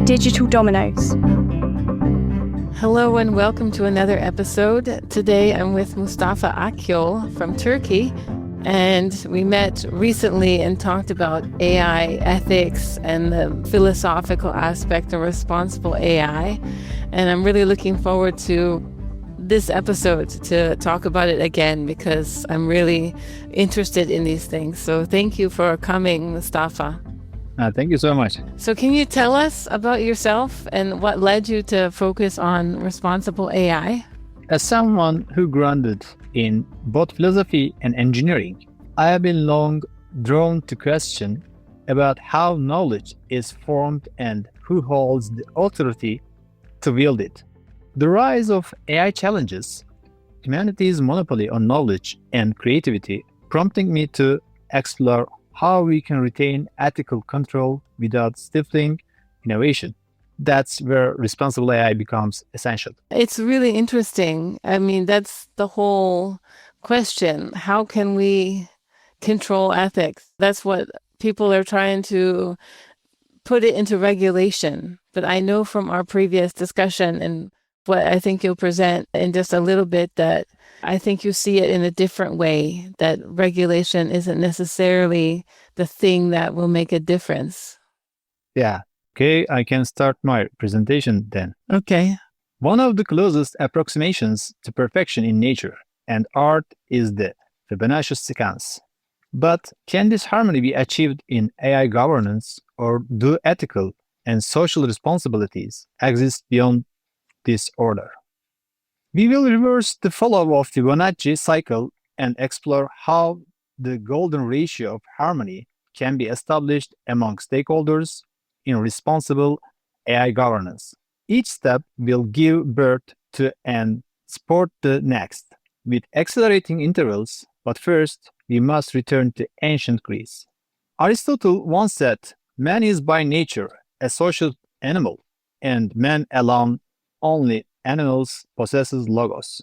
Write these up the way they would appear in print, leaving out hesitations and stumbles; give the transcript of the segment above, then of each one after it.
Digital Dominoes. Hello and welcome to another episode. Today I'm with Mustafa Akyol from Turkey, and we met recently and talked about AI ethics and the philosophical aspect of responsible AI. And I'm really looking forward to this episode to talk about it again because I'm really interested in these things. So thank you for coming, Mustafa. Thank you so much. So can you tell us about yourself and what led you to focus on responsible AI? As someone who grounded in both philosophy and engineering, I have been long drawn to question about how knowledge is formed and who holds the authority to wield it. The rise of AI challenges humanity's monopoly on knowledge and creativity, prompting me to explore how we can retain ethical control without stifling innovation. That's where responsible AI becomes essential. It's really interesting. I mean, that's the whole question. How can we control ethics? That's what people are trying to put it into regulation. But I know from our previous discussion and what I think you'll present in just a little bit that I think you see it in a different way, that regulation isn't necessarily the thing that will make a difference. Yeah. Okay, I can start my presentation then. Okay. One of the closest approximations to perfection in nature and art is the Fibonacci sequence. But can this harmony be achieved in AI governance, or do ethical and social responsibilities exist beyond this order? We will reverse the follow of Fibonacci cycle and explore how the golden ratio of harmony can be established among stakeholders in responsible AI governance. Each step will give birth to and support the next, with accelerating intervals, but first we must return to ancient Greece. Aristotle once said, "Man is by nature a social animal, and man alone, only animals, possesses logos."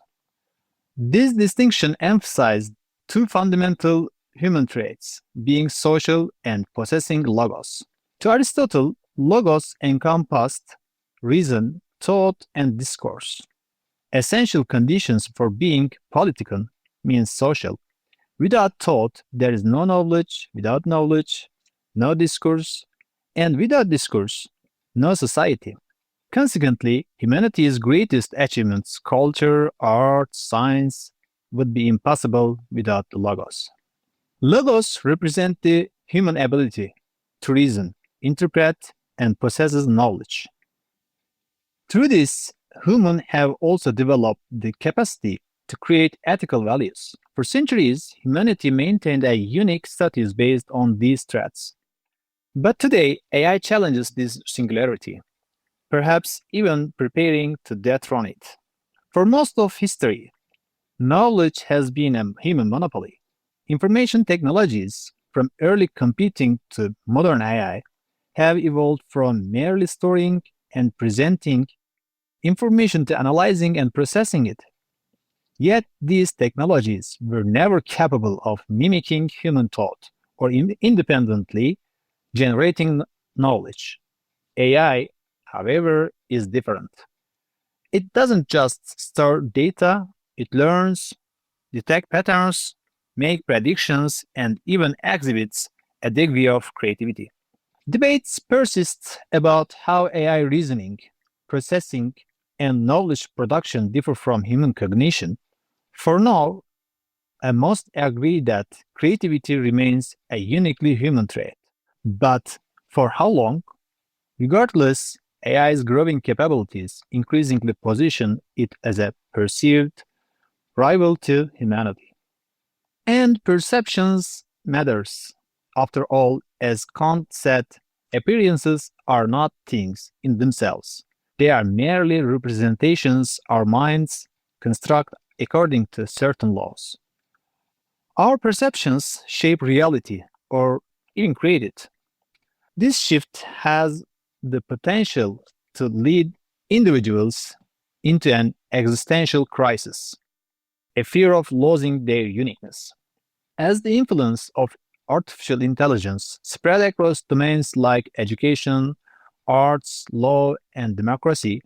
This distinction emphasized two fundamental human traits, being social and possessing logos. To Aristotle, logos encompassed reason, thought, and discourse. Essential conditions for being political means social. Without thought, there is no knowledge. Without knowledge, no discourse. And without discourse, no society. Consequently, humanity's greatest achievements, culture, art, science, would be impossible without the logos. Logos represent the human ability to reason, interpret, and possess knowledge. Through this, humans have also developed the capacity to create ethical values. For centuries, humanity maintained a unique status based on these traits. But today, AI challenges this singularity, perhaps even preparing to dethrone it. For most of history, knowledge has been a human monopoly. Information technologies, from early computing to modern AI, have evolved from merely storing and presenting information to analyzing and processing it. Yet these technologies were never capable of mimicking human thought or independently generating knowledge. AI, however, is different. It doesn't just store data, it learns, detects patterns, makes predictions, and even exhibits a degree of creativity. Debates persist about how AI reasoning, processing, and knowledge production differ from human cognition. For now, I must agree that creativity remains a uniquely human trait. But for how long? Regardless, AI's growing capabilities increasingly position it as a perceived rival to humanity. And perceptions matters. After all, as Kant said, appearances are not things in themselves. They are merely representations our minds construct according to certain laws. Our perceptions shape reality or even create it. This shift has the potential to lead individuals into an existential crisis, a fear of losing their uniqueness. As the influence of artificial intelligence spread across domains like education, arts, law, and democracy,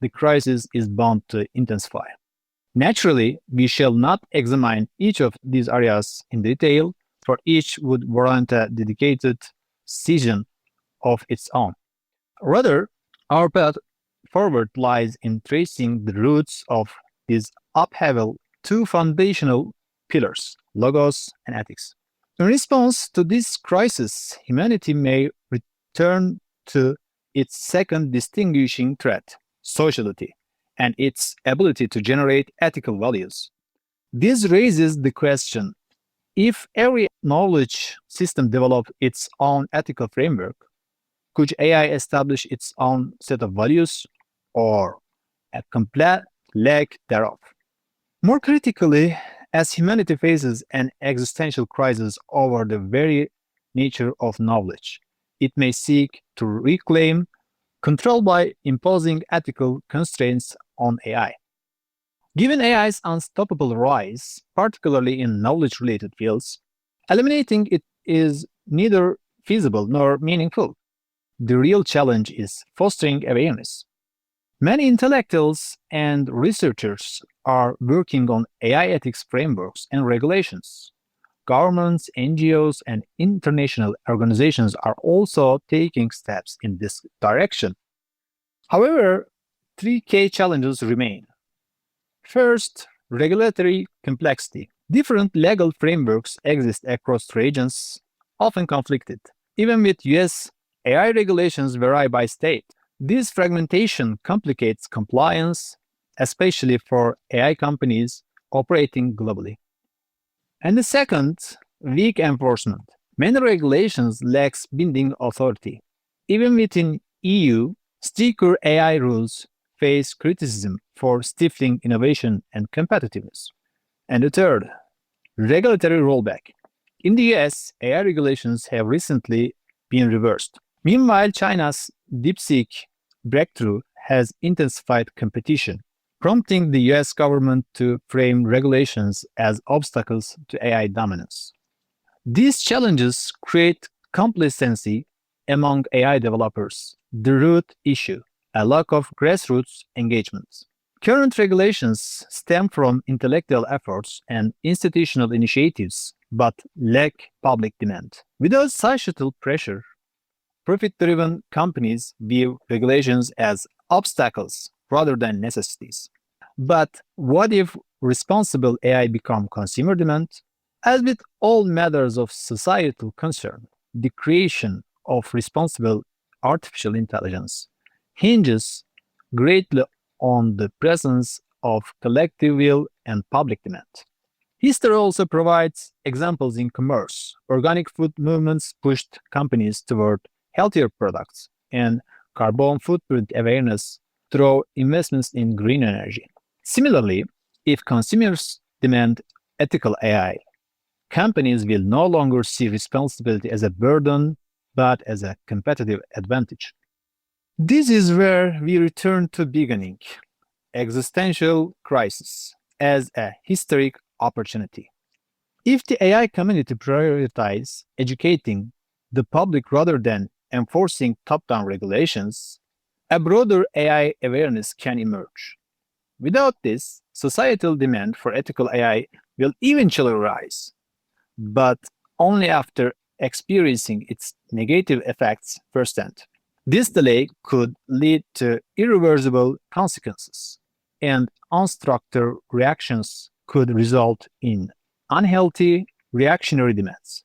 the crisis is bound to intensify. Naturally, we shall not examine each of these areas in detail, for each would warrant a dedicated session of its own. Rather, our path forward lies in tracing the roots of this upheaval two foundational pillars, logos and ethics. In response to this crisis, humanity may return to its second distinguishing trait, sociality, and its ability to generate ethical values. This raises the question, if every knowledge system developed its own ethical framework, could AI establish its own set of values or a complete lack thereof? More critically, as humanity faces an existential crisis over the very nature of knowledge, it may seek to reclaim control by imposing ethical constraints on AI. Given AI's unstoppable rise, particularly in knowledge related fields, eliminating it is neither feasible nor meaningful. The real challenge is fostering awareness. Many intellectuals and researchers are working on AI ethics frameworks and regulations. Governments, NGOs, and international organizations are also taking steps in this direction. However, three key challenges remain. First, regulatory complexity. Different legal frameworks exist across regions, often conflicted. Even with US AI regulations vary by state. This fragmentation complicates compliance, especially for AI companies operating globally. And the second, weak enforcement. Many regulations lack binding authority. Even within EU, stricter AI rules face criticism for stifling innovation and competitiveness. And the third, regulatory rollback. In the US, AI regulations have recently been reversed. Meanwhile, China's DeepSeek breakthrough has intensified competition, prompting the US government to frame regulations as obstacles to AI dominance. These challenges create complacency among AI developers, the root issue, a lack of grassroots engagement. Current regulations stem from intellectual efforts and institutional initiatives, but lack public demand. Without societal pressure, profit-driven companies view regulations as obstacles rather than necessities. But what if responsible AI become consumer demand? As with all matters of societal concern, the creation of responsible artificial intelligence hinges greatly on the presence of collective will and public demand. History also provides examples in commerce. Organic food movements pushed companies toward healthier products, and carbon footprint awareness through investments in green energy. Similarly, if consumers demand ethical AI, companies will no longer see responsibility as a burden, but as a competitive advantage. This is where we return to beginning, existential crisis as a historic opportunity. If the AI community prioritizes educating the public rather than enforcing top-down regulations, a broader AI awareness can emerge. Without this, societal demand for ethical AI will eventually rise, but only after experiencing its negative effects firsthand. This delay could lead to irreversible consequences, and unstructured reactions could result in unhealthy reactionary demands.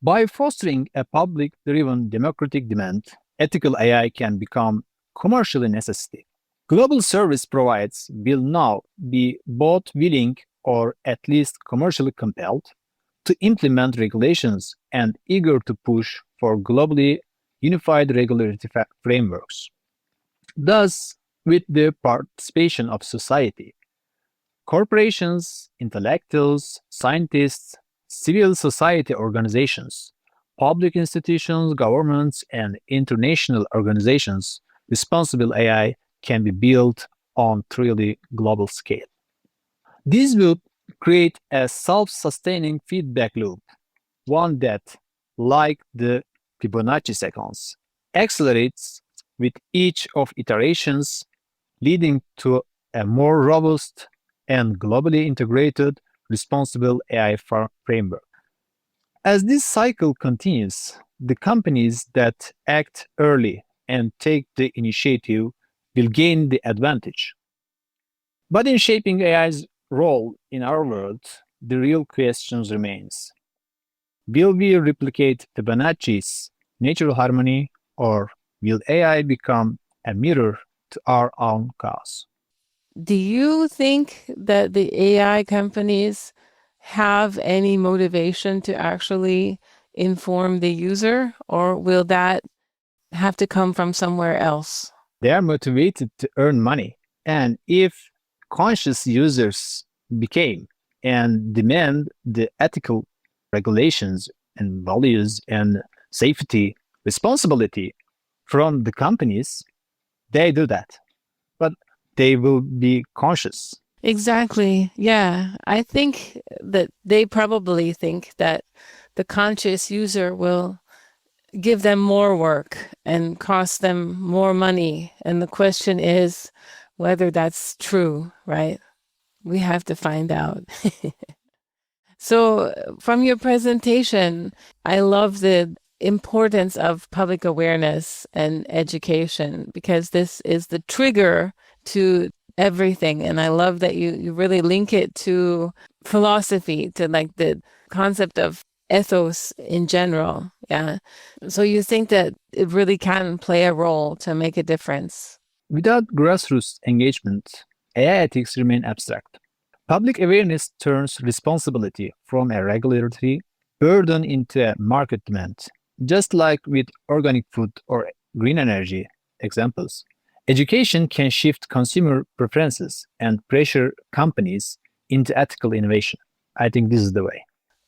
By fostering a public-driven democratic demand, ethical AI can become commercially necessary. Global service providers will now be both willing or at least commercially compelled to implement regulations and eager to push for globally unified regulatory frameworks. Thus, with the participation of society, corporations, intellectuals, scientists, civil society organizations, public institutions, governments, and international organizations, responsible AI can be built on truly global scale. This would create a self-sustaining feedback loop, one that, like the Fibonacci sequence, accelerates with each of iterations leading to a more robust and globally integrated responsible AI framework. As this cycle continues, the companies that act early and take the initiative will gain the advantage. But in shaping AI's role in our world, the real question remains. Will we replicate Fibonacci's natural harmony, or will AI become a mirror to our own chaos? Do you think that the AI companies have any motivation to actually inform the user, or will that have to come from somewhere else? They are motivated to earn money. And if conscious users became and demand the ethical regulations and values and safety responsibility from the companies, they do that. But they will be conscious. Exactly. Yeah. I think that they probably think that the conscious user will give them more work and cost them more money. And the question is whether that's true, right? We have to find out. So, from your presentation, I love the importance of public awareness and education because this is the trigger to everything. And I love that you really link it to philosophy, to like the concept of ethos in general. Yeah. So, you think that it really can play a role to make a difference? Without grassroots engagement, AI ethics remain abstract. Public awareness turns responsibility from a regulatory burden into a market demand. Just like with organic food or green energy examples, education can shift consumer preferences and pressure companies into ethical innovation. I think this is the way.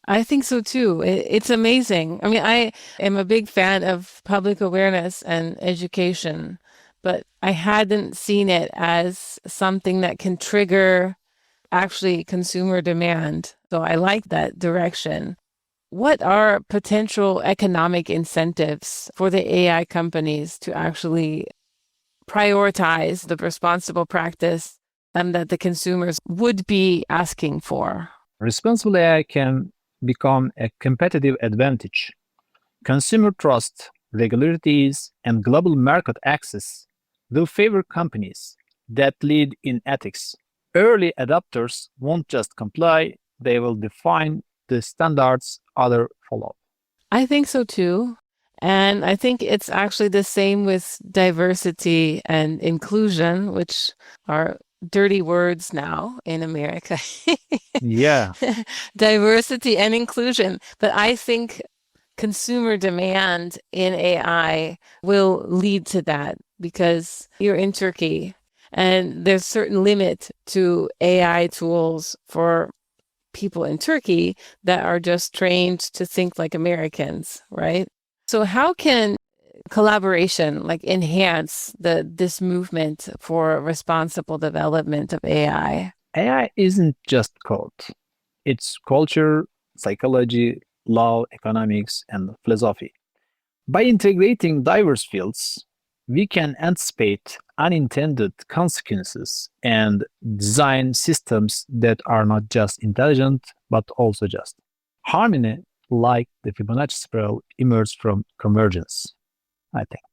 I think so too. It's amazing. I mean, I am a big fan of public awareness and education, but I hadn't seen it as something that can trigger actually consumer demand. So I like that direction. What are potential economic incentives for the AI companies to actually prioritize the responsible practice that the consumers would be asking for? Responsible AI can become a competitive advantage. Consumer trust, regularities, and global market access will favor companies that lead in ethics. Early adopters won't just comply, they will define the standards others follow. I think so too. And I think it's actually the same with diversity and inclusion, which are dirty words now in America. Yeah, Diversity and inclusion. But I think consumer demand in AI will lead to that because you're in Turkey and there's certain limit to AI tools for people in Turkey that are just trained to think like Americans, right? So how can collaboration like enhance this movement for responsible development of AI? AI isn't just code, it's culture, psychology, law, economics, and philosophy. By integrating diverse fields, we can anticipate unintended consequences and design systems that are not just intelligent but also just. Harmony, like the Fibonacci spiral, emerges from convergence, I think.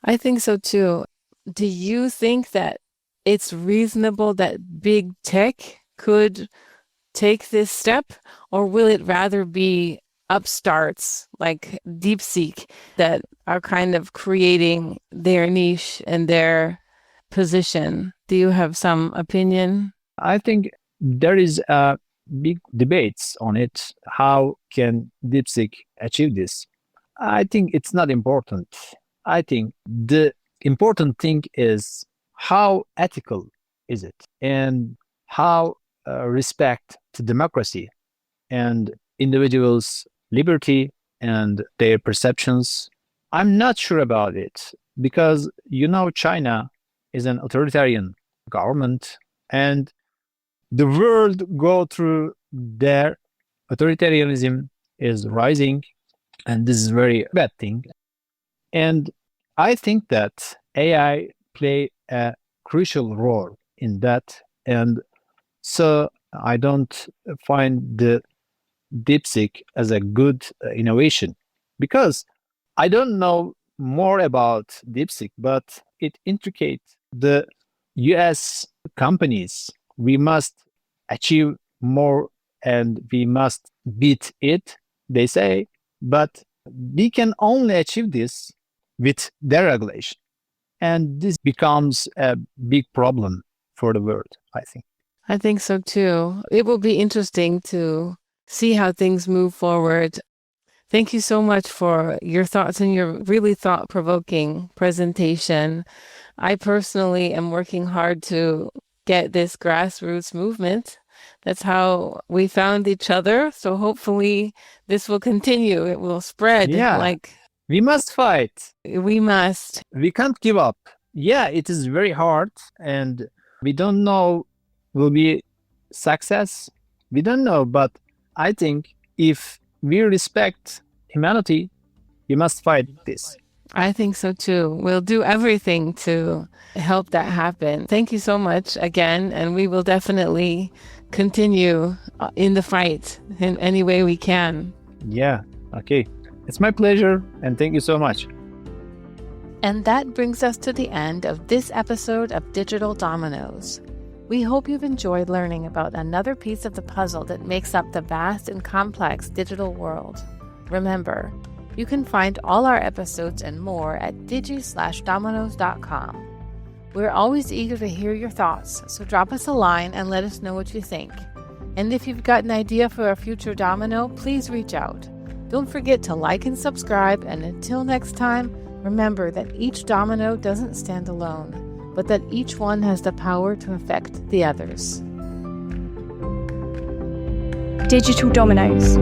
I think so too. Do you think that it's reasonable that big tech could take this step, or will it rather be upstarts like DeepSeek that are kind of creating their niche and their position? Do you have some opinion? I think there is a big debates on it. How can DeepSeek achieve this? I think it's not important. I think the important thing is how ethical is it and how respect to democracy and individuals' liberty and their perceptions. I'm not sure about it because China is an authoritarian government and the world go through their authoritarianism is rising and this is very bad thing. And I think that AI play a crucial role in that. And so I don't find the DeepSeek as a good innovation because I don't know more about DeepSeek, but it indicates the US companies. We must achieve more and we must beat it, they say, but we can only achieve this with deregulation. And this becomes a big problem for the world, I think. I think so too. It will be interesting to see how things move forward. Thank you so much for your thoughts and your really thought-provoking presentation. I personally am working hard to get this grassroots movement. That's how we found each other. So hopefully this will continue. It will spread Yeah, like we must fight. we must. We can't give up. Yeah, it is very hard and we don't know will be success. We don't know, but I think if we respect humanity, we must fight this. I think so too. We'll do everything to help that happen. Thank you so much again, and we will definitely continue in the fight in any way we can. Yeah, okay. It's my pleasure, and thank you so much. And that brings us to the end of this episode of Digital Dominoes. We hope you've enjoyed learning about another piece of the puzzle that makes up the vast and complex digital world. Remember, you can find all our episodes and more at digi-dominoes.com. We're always eager to hear your thoughts, so drop us a line and let us know what you think. And if you've got an idea for a future domino, please reach out. Don't forget to like and subscribe, and until next time, remember that each domino doesn't stand alone, but that each one has the power to affect the others. Digital Dominoes.